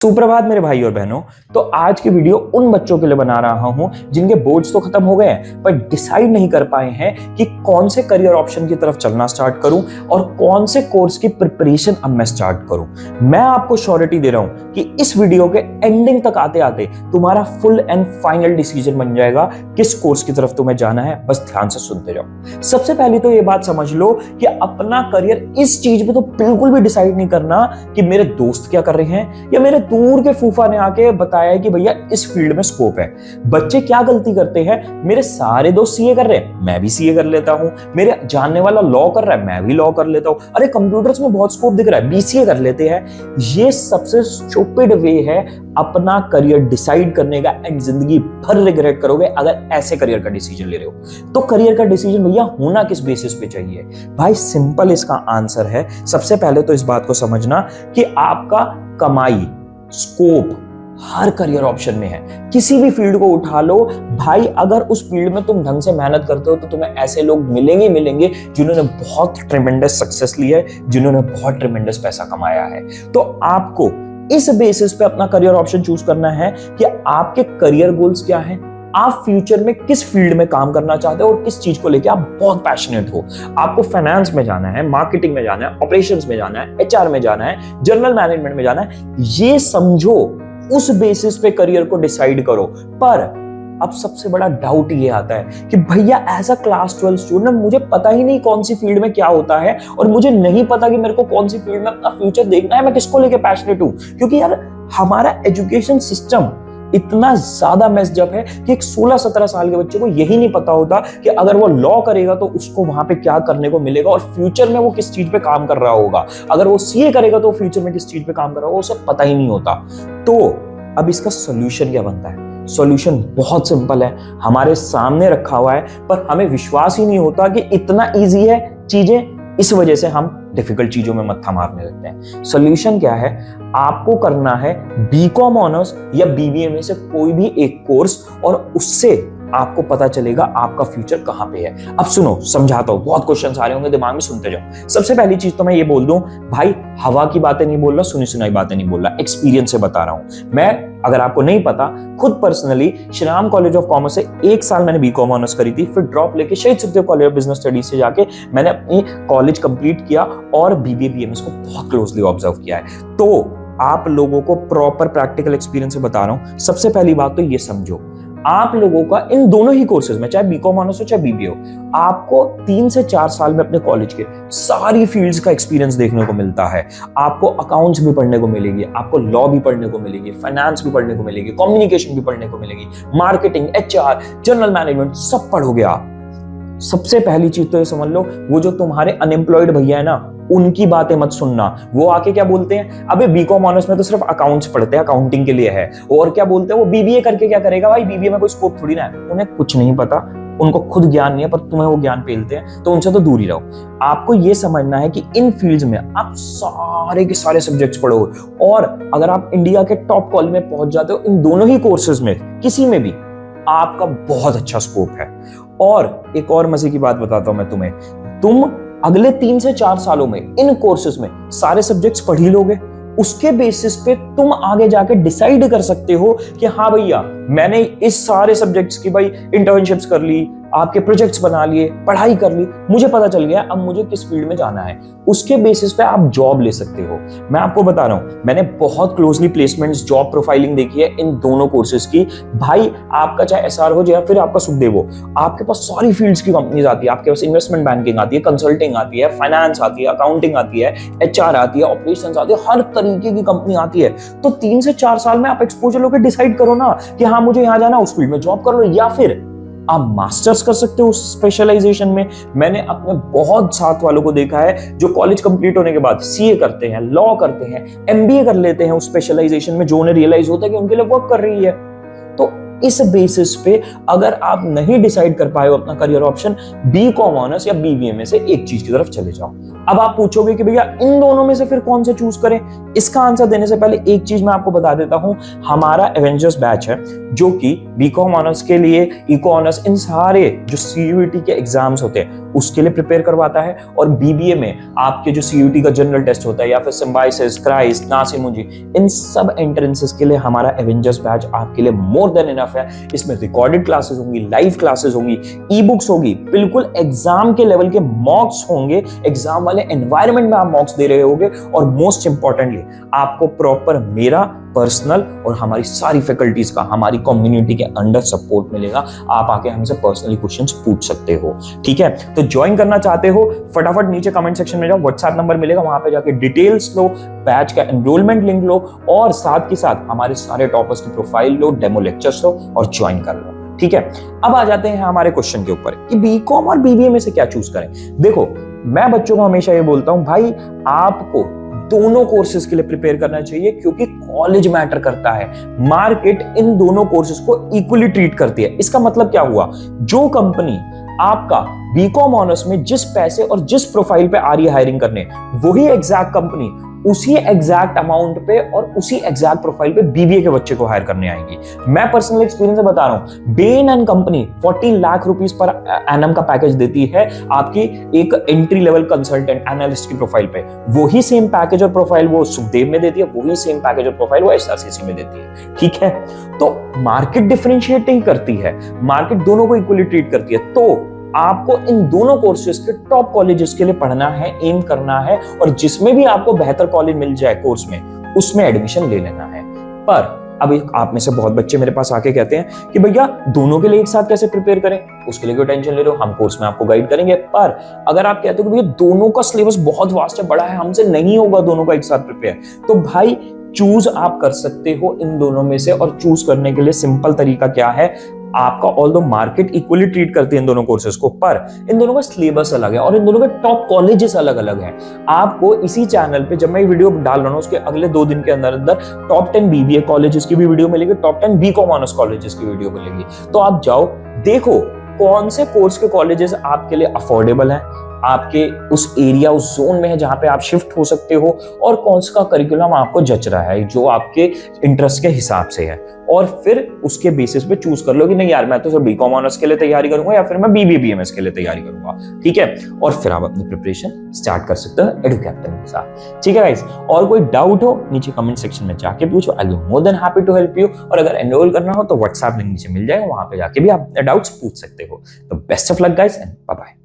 सुप्रभात मेरे भाई और बहनों। तो आज की वीडियो उन बच्चों के लिए बना रहा हूं जिनके बोर्ड्स तो खत्म हो गए हैं पर डिसाइड नहीं कर पाए हैं कि कौन से करियर ऑप्शन की तरफ चलना स्टार्ट करूं और कौन से कोर्स की प्रिपरेशन अब मैं स्टार्ट करूं। मैं आपको श्योरिटी दे रहा हूं कि इस वीडियो के एंडिंग तक आते आते तुम्हारा फुल एंड फाइनल डिसीजन बन जाएगा किस कोर्स की तरफ तुम्हें जाना है। बस ध्यान से सुनते जाओ। सबसे पहले तो ये बात समझ लो कि अपना करियर इस चीज पे तो बिल्कुल भी डिसाइड नहीं करना कि मेरे दोस्त क्या कर रहे हैं या मेरे दूर के फूफा ने आके बताया कि भैया इस फील्ड में स्कोप है। बच्चे क्या गलती करते हैं, मेरे सारे दोस्त सीए कर रहे हैं मैं भी सीए कर लेता हूं, मेरे जानने वाला लॉ कर रहा है मैं भी लॉ कर लेता हूं, अरे कंप्यूटर्स में बहुत स्कोप दिख रहा है बीसीए कर लेते हैं। ये सबसे स्टूपिड वे है अपना करियर डिसाइड करने का एंड जिंदगी भर रिग्रेट करोगे अगर ऐसे करियर का डिसीजन ले रहे हो। तो करियर का डिसीजन भैया होना किस बेसिस पे चाहिए भाई? सिंपल इसका आंसर है, सबसे पहले तो इस बात को समझना कि आपका कमाई स्कोप हर करियर ऑप्शन में है। किसी भी फील्ड को उठा लो भाई, अगर उस फील्ड में तुम ढंग से मेहनत करते हो तो तुम्हें ऐसे लोग मिलेंगे जिन्होंने बहुत ट्रेमेंडस सक्सेस ली है, जिन्होंने बहुत ट्रेमेंडस पैसा कमाया है। तो आपको इस बेसिस पे अपना करियर ऑप्शन चूज करना है कि आपके करियर गोल्स क्या हैं, आप फ्यूचर में किस फील्ड में काम करना चाहते हो और किस चीज को लेके आप बहुत पैशनेट हो। आपको फाइनेंस में जाना है, मार्केटिंग में जाना है, ऑपरेशंस में जाना है, एचआर में जाना है, जनरल मैनेजमेंट में जाना है, ये समझो, उस बेसिस पे करियर को डिसाइड करो। पर अब सबसे बड़ा डाउट ये आता है कि भैया एज अ क्लास 12 स्टूडेंट मुझे पता ही नहीं कौन सी फील्ड में क्या होता है और मुझे नहीं पता कि मेरे को कौन सी फील्ड में अपना फ्यूचर देखना है, मैं किसको लेके पैशनेट हूं। क्योंकि यार हमारा एजुकेशन सिस्टम इतना ज्यादा मेस्ड है कि एक 16-17 साल के बच्चे को यही नहीं पता होता कि अगर वो लॉ करेगा तो उसको वहां पे क्या करने को मिलेगा और फ्यूचर में वो किस चीज पे काम कर रहा होगा। अगर वो सीए करेगा तो फ्यूचर में किस चीज पे काम कर रहा होगा उसे पता ही नहीं होता। तो अब इसका सोल्यूशन क्या बनता है? सॉल्यूशन बहुत सिंपल है, हमारे सामने रखा हुआ है, पर हमें विश्वास ही नहीं होता कि इतना इजी है चीजें। इस वजह से हम डिफिकल्ट चीजों में मत्था मारने लगते हैं। सॉल्यूशन क्या है? आपको करना है बीकॉम ऑनर्स या बीबीए में से कोई भी एक कोर्स और उससे आपको पता चलेगा आपका फ्यूचर कहां पे है। अब सुनो, समझाता हूं, बहुत क्वेश्चंस आ रहे होंगे दिमाग में, सुनते जाओ। सबसे पहली चीज तो मैं ये बोल दूं भाई, हवा की बातें नहीं बोल रहा, सुनी सुनाई बातें नहीं बोल रहा, एक्सपीरियंस से बता रहा हूं मैं। अगर आपको नहीं पता, खुद personally Shri Ram college of commerce से 1 साल मैंने बीकॉम ऑनर्स करी थी, फिर ड्रॉप लेके शहीद Sukhdev college of business studies से जाके मैंने अपनी कॉलेज कंप्लीट किया और बीबीए बीएमएस को बहुत क्लोजली ऑब्जर्व किया है। तो आप लोगों को प्रॉपर प्रैक्टिकल एक्सपीरियंस से बता रहा हूं। सबसे पहली बात तो ये समझो, आप लोगों का इन दोनों ही कोर्सेज में, चाहे बीकॉम ऑनर्स हो चाहे बीबीए हो, आपको 3 से 4 साल में अपने कॉलेज के सारी फील्ड्स का एक्सपीरियंस देखने को मिलता है। आपको अकाउंट्स भी पढ़ने को मिलेगी, आपको लॉ भी पढ़ने को मिलेगी, फाइनेंस भी पढ़ने को मिलेगी, कम्युनिकेशन भी पढ़ने को मिलेगी, मार्केटिंग, एचआर, जनरल मैनेजमेंट सब पढ़ोगे आप। सबसे पहली चीज तो ये समझ लो, वो जो तुम्हारे अनएम्प्लॉयड भैया है ना, उनकी बातें मत सुनना। वो आके क्या बोलते हैं, अबे बीकॉम ऑनर्स में तो सिर्फ अकाउंट्स पढ़ते हैं, अकाउंटिंग के लिए है। और क्या बोलते हैं, वो बीबीए करके क्या करेगा भाई, बीबीए में कोई स्कोप थोड़ी ना है। उन्हें कुछ नहीं पता, उनको खुद ज्ञान नहीं है, पर तुम्हें वो ज्ञान पेलते हैं, तो उनसे तो दूर ही रहो। आपको ये समझना है कि इन फील्ड्स में आप सारे के सारे सब्जेक्ट्स पढ़ोगे और अगर आप इंडिया के टॉप कॉलेज में पहुंच जाते हो इन दोनों ही कोर्सेज में, किसी में भी, आपका बहुत अच्छा स्कोप है। और एक और मजे की बात बताता हूं मैं तुम्हें, तुम अगले 3 से 4 सालों में इन कोर्सेज में सारे सब्जेक्ट्स पढ़ ही लोगे। उसके बेसिस पे तुम आगे जाके डिसाइड कर सकते हो कि हाँ भैया, मैंने इस सारे सब्जेक्ट्स की भाई इंटर्नशिप्स कर ली, आपके प्रोजेक्ट्स बना लिए, पढ़ाई कर ली, मुझे पता चल गया अब मुझे किस फील्ड में जाना है। उसके बेसिस पे आप जॉब ले सकते हो। मैं आपको बता रहा हूं, मैंने बहुत क्लोजली प्लेसमेंट्स, जॉब प्रोफाइलिंग देखी है इन दोनों कोर्सेज की। भाई आपका चाहे एसआर हो या फिर आपका सुखदेव हो, आपके पास सारी फील्ड्स की कंपनीज आती है। आपके पास इन्वेस्टमेंट बैंकिंग आती है, कंसल्टिंग आती है, फाइनेंस आती है, अकाउंटिंग आती है, एचआर आती है, ऑपरेशंस आती है, हर तरीके की कंपनी आती है। तो 3 से 4 साल में आप एक्सपोजर होकर डिसाइड करो ना कि हाँ मुझे यहां जाना, उस फील्ड में जॉब करो, या फिर आप मास्टर्स कर सकते हो उस स्पेशलाइजेशन में। मैंने अपने बहुत साथ वालों को देखा है जो कॉलेज कंप्लीट होने के बाद सीए करते हैं, लॉ करते हैं, एमबीए कर लेते हैं उस स्पेशलाइजेशन में, जो उन्हें रियलाइज होता है कि उनके लिए वर्क कर रही है। तो इस बेसिस पे अगर आप नहीं डिसाइड कर पाए हो अपना करियर ऑप्शन, बीकॉम ऑनर्स या बीबीए में से एक चीज की तरफ चले जाओ। अब आप पूछोगे कि भैया इन दोनों में से फिर कौन सा चूज करें? इसका आंसर देने से पहले एक चीज मैं आपको बता देता हूं, हमारा एवेंजर्स बैच है जो कि बीकॉम ऑनर्स के लिए, इको ऑनर्स, इन सारे जो सीयूईटी के एग्जाम्स होते हैं उसके लिए प्रिपेयर करवाता है, और बीबीए में आपके जो सीयूईटी का जनरल टेस्ट होता है या फिर सिम्बायोसिस, क्राइस्ट, नासिमुंजी, इन सब एंट्रेंसेस के लिए हमारा एवेंजर्स बैच आपके लिए मोर देन इनफ है। इसमें रिकॉर्डेड क्लासेस होंगी, लाइव क्लासेस होंगी, ई बुक्स होगी, बिल्कुल एग्जाम के लेवल के मॉक्स होंगे, एग्जाम वाले एनवायरनमेंट में आप मॉक्स दे रहे होगे, और मोस्ट इंपॉर्टेंटली आपको प्रॉपर मेरा पर्सनल और हमारी सारी फैकल्टीज का, हमारी कम्युनिटी के अंडर सपोर्ट मिलेगा। आप आके हमसे पर्सनली क्वेश्चंस पूछ सकते हो, ठीक है? तो ज्वाइन करना चाहते हो, फटाफट नीचे कमेंट सेक्शन में जाओ, व्हाट्सएप नंबर मिलेगा, वहां पे जाके डिटेल्स लो, बैच का एनरोलमेंट लिंक लो, और साथ के साथ हमारे सारे टॉपर्स की प्रोफाइल लो, डेमो लेक्चर्स लो और ज्वाइन कर लो, ठीक है? अब आ जाते हैं हमारे क्वेश्चन के ऊपर कि बीकॉम और बीबीए में से क्या चूज करें। देखो, मैं बच्चों को हमेशा ये बोलता हूं, भाई आपको दोनों कोर्सेज के लिए प्रिपेयर करना चाहिए, क्योंकि कॉलेज मैटर करता है। मार्केट इन दोनों कोर्सेज को इक्वली ट्रीट करती है। इसका मतलब क्या हुआ, जो कंपनी आपका बीकॉम ऑनर्स में जिस पैसे और जिस प्रोफाइल पे आ रही है हायरिंग करने, वही एग्जैक्ट कंपनी उसी एग्जैक्ट अमाउंट पे और उसी एग्जैक्ट प्रोफाइल पे बीबीए के बच्चे को हायर करने आएगी। मैं पर्सनल एक्सपीरियंस से बता रहा हूं, Ben and company 40 lakh rupees per annum का पैकेज देती है आपकी एक एंट्री लेवल कंसल्टेंट एनालिस्ट की प्रोफाइल पे। वही सेम पैकेज और प्रोफाइल वो सुखदेव में देती है, वही सेम पैकेज और प्रोफाइल वो एसआरसीसी में देती है, ठीक है? तो मार्केट डिफरेंशिएट नहीं करती है, मार्केट दोनों को इक्वली ट्रीट करती है। तो आपको इन दोनों कोर्सेज के टॉप कॉलेजेस के लिए पढ़ना है, एम करना है, और जिसमें भी आपको बेहतर कॉलेज मिल जाए कोर्स में, उसमें एडमिशन ले लेना है। पर अब आप में से बहुत बच्चे मेरे पास आके कहते हैं कि भैया दोनों के लिए एक साथ कैसे प्रिपेयर करें? उसके लिए क्यों टेंशन ले रहे हो, हम कोर्स में आपको गाइड करेंगे। पर अगर आप कहते हो कि भैया दोनों का सिलेबस बहुत वास्ट है, बड़ा है, हमसे नहीं होगा दोनों का एक साथ प्रिपेयर, तो भाई चूज आप कर सकते हो इन दोनों में से। और चूज करने के लिए सिंपल तरीका क्या है, आपका ऑल्दो मार्केट इक्वली ट्रीट करती है इन दोनों कोर्सेज को, पर इन दोनों का सिलेबस अलग है और इन दोनों के टॉप कॉलेजेस अलग अलग हैं। आपको इसी चैनल पे जब मैं वीडियो डाल रहा हूं, उसके अगले 2 दिन के अंदर अंदर टॉप 10 बीबीए कॉलेजेस की भी वीडियो मिलेगी, टॉप 10 बीकॉम ऑनर्स कॉलेजेस की वीडियो मिलेगी। तो आप जाओ, देखो कौन से कोर्स के कॉलेजेस आपके लिए अफोर्डेबल हैं, आपके उस एरिया, उस जोन में है जहां पे आप शिफ्ट हो सकते हो, और कौन सा करिकुलम आपको जच रहा है जो आपके इंटरेस्ट के हिसाब से है, और फिर उसके बेसिस पे चूज कर लो कि नहीं यार मैं तो सिर्फ बीकॉम ऑनर्स के लिए तैयारी करूंगा या फिर मैं बीबीए बीएमएस के लिए तैयारी करूंगा, ठीक है? और फिर आप अपनी प्रिपरेशन स्टार्ट कर सकते हो एडुकैप्टन के साथ, ठीक है गाइस? और कोई डाउट हो नीचे कमेंट सेक्शन में जाके पूछो, I will be more than happy to help you. और अगर एनरोल करना हो तो व्हाट्सएप लिंक नीचे मिल जाएगा, वहां पे जाके भी आप डाउट्स पूछ सकते हो। तो best of luck guys and bye bye.